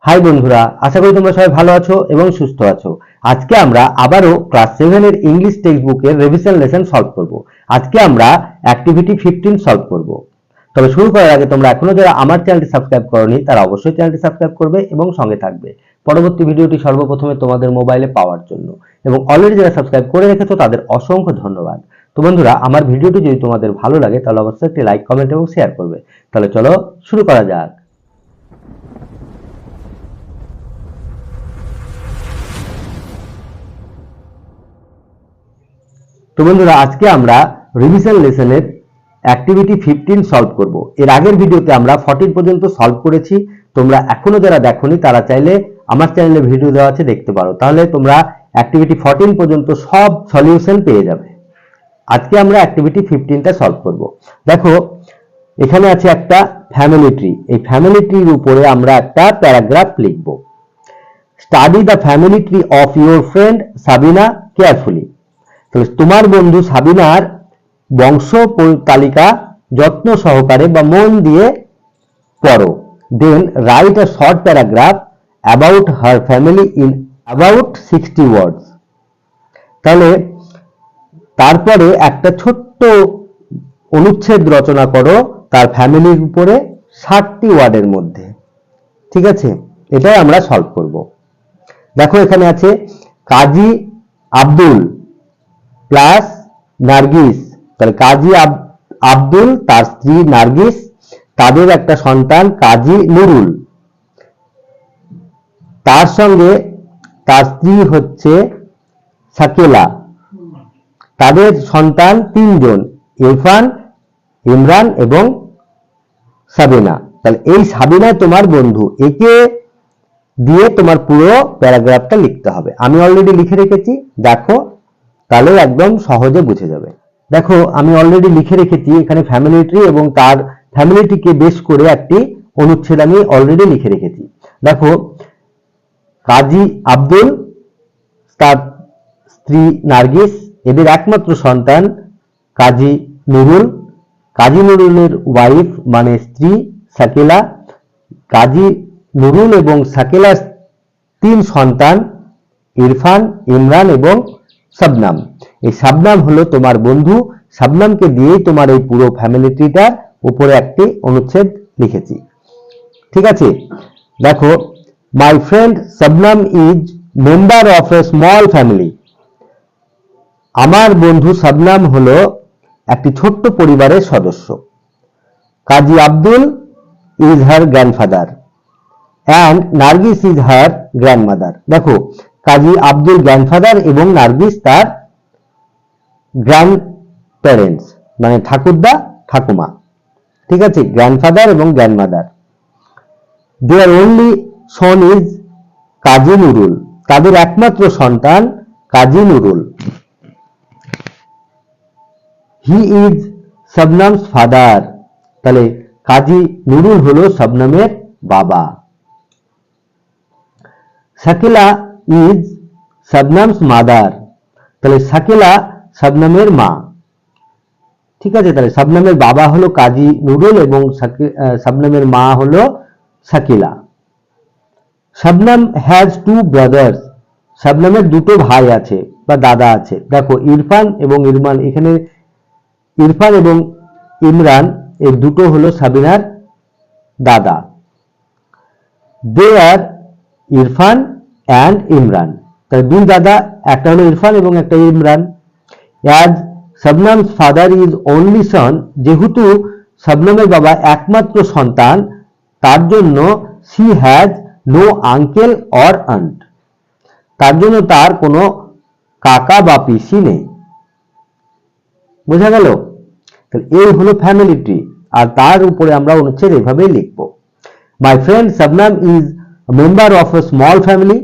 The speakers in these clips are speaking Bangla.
হাই বন্ধুরা, আশা করি তোমরা সবাই ভালো আছো এবং সুস্থ আছো। আজকে আমরা আবারও ক্লাস 7 এর ইংলিশ টেক্সট বুকের রিভিশন লেসন সলভ করব। আজকে আমরা অ্যাক্টিভিটি 15 সলভ করব। তবে শুরু করার আগে তোমরা এখনো যারা আমার চ্যানেলটি সাবস্ক্রাইব করোনি তারা অবশ্যই চ্যানেলটি সাবস্ক্রাইব করবে এবং সঙ্গে থাকবে পরবর্তী ভিডিওটি সর্বপ্রথমে তোমাদের মোবাইলে পাওয়ার জন্য। এবং অলরেডি যারা সাবস্ক্রাইব করে রেখেছো তাদের অসংখ্য ধন্যবাদ। তো বন্ধুরা, আমার ভিডিওটি যদি তোমাদের ভালো লাগে তাহলে অবশ্যই একটি লাইক, কমেন্ট এবং শেয়ার করবে। তাহলে চলো শুরু করা যাক। তো বন্ধুরা, আজকে আমরা রিভিশন লেসনের অ্যাক্টিভিটি 15 সলভ করব। এর আগের ভিডিওতে আমরা 14 পর্যন্ত সলভ করেছি। তোমরা এখনো যারা দেখোনি তারা চাইলে আমার চ্যানেলে ভিডিও দেওয়া আছে, দেখতে পারো। তাহলে তোমরা অ্যাক্টিভিটি 14 পর্যন্ত সব সলিউশন পেয়ে যাবে। আজকে আমরা অ্যাক্টিভিটি 15টা সলভ করব। দেখো, এখানে আছে একটা ফ্যামিলি ট্রি। এই ফ্যামিলি ট্রির উপরে আমরা একটা প্যারাগ্রাফ লিখব। Study the family tree of your friend Sabina carefully. তাহলে তোমার বন্ধু সাবিনার বংশ তালিকা যত্ন সহকারে বা মন দিয়ে পড়ো। Then write a short paragraph about her family in about 60 words. তাহলে তারপরে একটা ছোট্ট অনুচ্ছেদ রচনা করো তার ফ্যামিলির উপরে 60টি ওয়ার্ডের মধ্যে। ঠিক আছে, এটাই আমরা সলভ করব। দেখো, এখানে আছে কাজী আব্দুল প্লাস নার্গিস। তাহলে কাজী আব্দুল, তার স্ত্রী নার্গিস, তাদের একটা সন্তান কাজী নুরুল, তার সঙ্গে তার স্ত্রী হচ্ছে সাকেলা, তাদের সন্তান 3 জন, ইরফান, ইমরান এবং সাবিনা। তাহলে এই সাবিনা তোমার বন্ধু, একে দিয়ে তোমার পুরো প্যারাগ্রাফটা লিখতে হবে। আমি অলরেডি লিখে রেখেছি, দেখো, তাহলে একদম সহজে বুঝে যাবে। দেখো, আমি অলরেডি লিখে রেখেছি এখানে ফ্যামিলি ট্রি এবং তার ফ্যামিলিটিকে বেস করে একটি অনুচ্ছেদ আমি অলরেডি লিখে রেখেছি। দেখো, কাজী আব্দুল, তার স্ত্রী নার্গিস, এদের একমাত্র সন্তান কাজী নুরুল, কাজী নুরুলের ওয়াইফ মানে স্ত্রী সাকিলা, কাজী নুরুল এবং সাকিলার 3 সন্তান ইরফান, ইমরান এবং শবনাম। এই শবনাম হলো তোমার বন্ধু। শবনামকে দিয়েই তোমার এই পুরো ফ্যামিলি ট্রিটার উপরে একটি অনুচ্ছেদ লিখেছি। ঠিক আছে, দেখো, my friend Shabnam is member of a small family. আমার বন্ধু শবনাম হলো একটি ছোট্ট পরিবারের সদস্য। Kazi Abdul is her grandfather and Nargis is her grandmother. দেখো, কাজী আব্দুল গ্র্যান্ডফাদার এবং নার্গিস তার গ্র্যান্ড প্যারেন্টস মানে ঠাকুরদা ঠাকুমা। ঠিক আছে, গ্র্যান্ডফাদার এবং grandmother. There only son is Kazi Nurul. তাদের একমাত্র সন্তান Kazi Nurul. He is Shabnam's father. তাহলে কাজী নুরুল হলো শবনামের বাবা। Sakila is Shabnam's mother. তাহলে সাকিলা শবনামের মা। ঠিক আছে, তাহলে শবনামের বাবা হলো কাজী নুরুল এবং শবনামের মা হলো সাকিলা। Shabnam has 2 brothers. শবনামের 2টো ভাই আছে বা দাদা আছে। দেখো, ইরফান এবং ইরমান, এখানে ইরফান এবং ইমরান এই 2টো হলো সাবিনার দাদা। They are Irfan and Imran. তাহলে 2 দাদা, একটা হলো ইরফান এবং একটা Imran. As Shabnam's father is only son, যেহেতু শবনামের বাবা একমাত্র সন্তান, তার জন্য she has no uncle or aunt. তার জন্য তার কোনো কাকা বা পিসি নেই। বোঝা গেল? তাহলে এই হলো ফ্যামিলি ট্রি, আর তার উপরে আমরা অনুচ্ছেদ এভাবেই লিখব। মাই friend Shabnam is a member of a small family.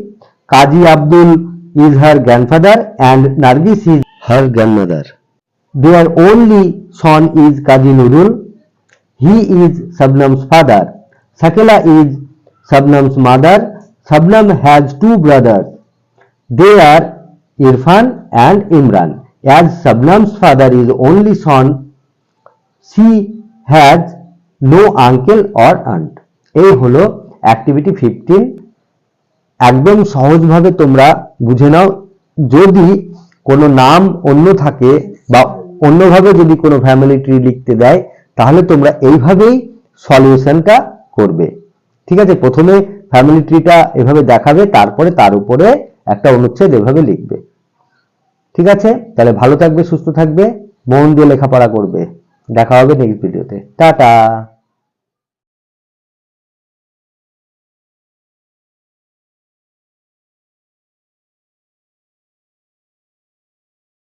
Kaji Abdul is her grandfather and Nargis is her grandmother. Their only son is Kaji Nurul. He is Shabnam's father. Sakela is Shabnam's mother. Shabnam has 2 brothers. They are Irfan and Imran. As Shabnam's father is only son, she has no uncle or aunt. এই হলো অ্যাক্টিভিটি 15 একদম সহজভাবে তোমরা বুঝে নাও। যদি কোনো নাম অন্য থাকে বা অন্যভাবে যদি কোনো ফ্যামিলি ট্রি লিখতে দেয়, তাহলে তোমরা এইভাবেই সলিউশনটা করবে। ঠিক আছে, প্রথমে ফ্যামিলি ট্রিটা এভাবে দেখাবে, তারপরে তার উপরে একটা অনুচ্ছেদ এভাবে লিখবে। ঠিক আছে, তাহলে ভালো থাকবে, সুস্থ থাকবে, মন দিয়ে লেখাপড়া করবে। দেখা হবে নেক্সট ভিডিওতে। টাটা।